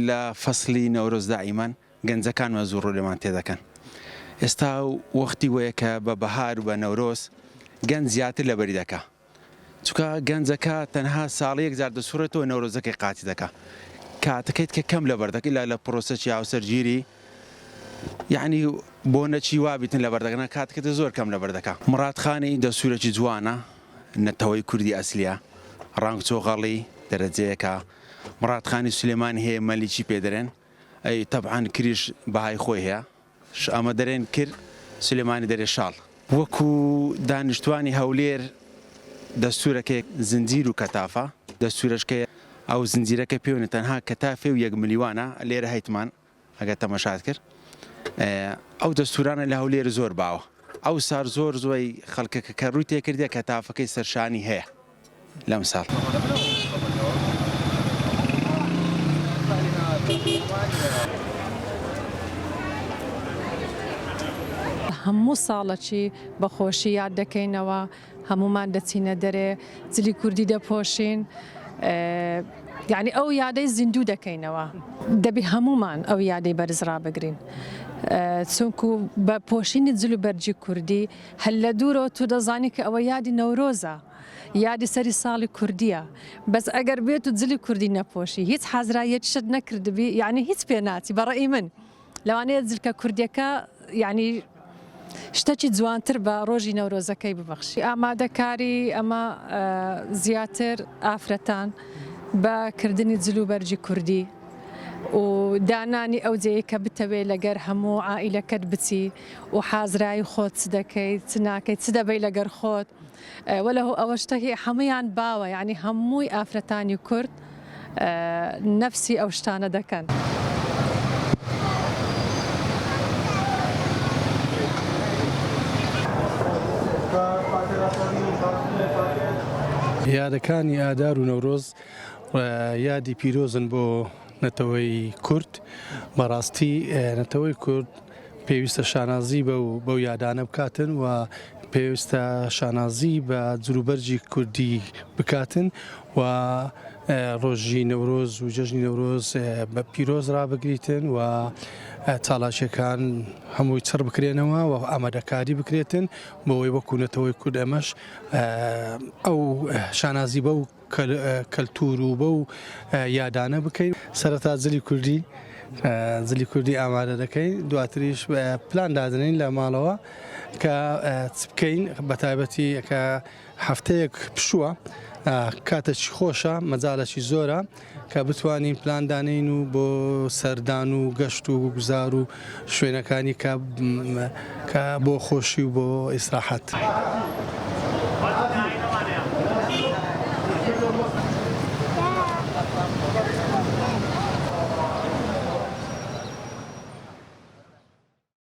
لە فەسلی نەورۆز دائیمان گەنجەکانمان زۆر ڕۆلەمان تێدەکەن. ئێستا وەختی وەیە کە بە بەهار و بە نەورۆز گەنج زیاتر لەبەری دەکا. چونکە گەنجەکە تەنها ساڵی یەک جار دەسوڕێتەوە نەورۆزەکەی قاتی دەکا. کاتەکەیت کە کەم لەبەردەکە لە پرۆسەی هاوسەرگیری یعنی بۆ نەچی وابیتن لەبەردەکەن کاتەکەت زۆر کەم لەبەردەکە. مڕاتخانی دەسوورێکی جوانە نەتەوەی کوردی ئەسلیە ڕانگ چۆغەڵی دەرەجەیەکە. مڕاتخانی سولێمانی هەیە مەلیکی پێدەرێن ئەی تەبعان کریش بەهای خۆی هەیە ئەمە دەرێن کرد سولێمانی دەرێ شاڵ. وەکو دانیشتوانی هەولێر دەستورەکەی زنجیر و کەتافە دەستورەشکە ئەو زنجیرەکە پێوێنێت تەنها کەتافێ و 1 ملیوانە لێرە هەیتمان ئەگەر تەماشات کرد. ئەو دەستورانە لە هەولێر زۆر باوە. ئەو سار زۆر زۆی خەڵکەکە کە ڕووی تێکردە کەتافەکەی سەرشانی هەیە لەم ساڵ. هەموو ساڵەکی بەخۆشی یاد دەکەینەوە، هەمومان دەچینە دەرێ جلی کوردی دەپۆشین، یعنی ئەو یادەی زیندوو دەکەینەوە. دەبی هەمومان ئەو یادەی بەرز ڕابگرین، چونکو بە پۆشینی جل و بەرجی کوردی هەل لە دوورەوە تو دەزانی کە ئەوە یادی نەورۆزە، یادی سەری ساڵی کوردیە. بەس ئەگەر بێت و جلی کوردی نەپۆشی هیچ حەزرایەت شت نەکردبی، یعنی هیچ پێ ناچی. بەڕێی من لەوانەیە جلکە کوردیەکە یعنی شتێکی جوانتر بە ڕۆژی نەورۆزەکەی ببەخشی. ئامادەکاری ئەمە زیاتر ئافرەتان بەکردنی جل و بەرجی کوردی و دانانی ئەو جێی کە بتەوێ لەگەر هەموو عائیلەکەت بچی و حازرایی خۆت چ دەکەیت چ ناکەیت چ دەبەی لەگەر خۆت وەلەهو ئەوە شتێکی هەمویان باوە، یعنی هەمووی ئافرەتانی کورد نەفسی ئەو شتانە دەکەن. یادەکانی ئادار و نەورۆز یادی پیرۆزن بۆ نەتەوەی کورد. بەڕاستی نەتەوەی کورد پێویستە شانازی بەو یادانە بکاتن و پێویستە شانازی بە جلوبەرجی کوردی بکاتن و ڕۆژی نەورۆز و جەژنی نەورۆز بە پیرۆز ڕابگریتن و چاڵاشیەکان هەمووی چڕ بکرێنەوە و ئامادەکاری بکرێتن بۆەوەی وەکوونەتەوەی کورد ئەمەش ئەو شانازی بە و کەلتور و بە و یادانە بکەین. سەرەتا جلی کوردی ئامادە دەکەین، دواتریش پلان دادنین لە ماڵەوە کە چ بکەین بە تایبەتی کە هەفتەیەک پشووە کاتێکی خۆشە مەجاڵەکی زۆرە کە بتوانین پلاندانین و بۆ سەردان و گەشت و گوزار و شوێنەکانی کە بۆ خۆشی و بۆ ئیسراحەت.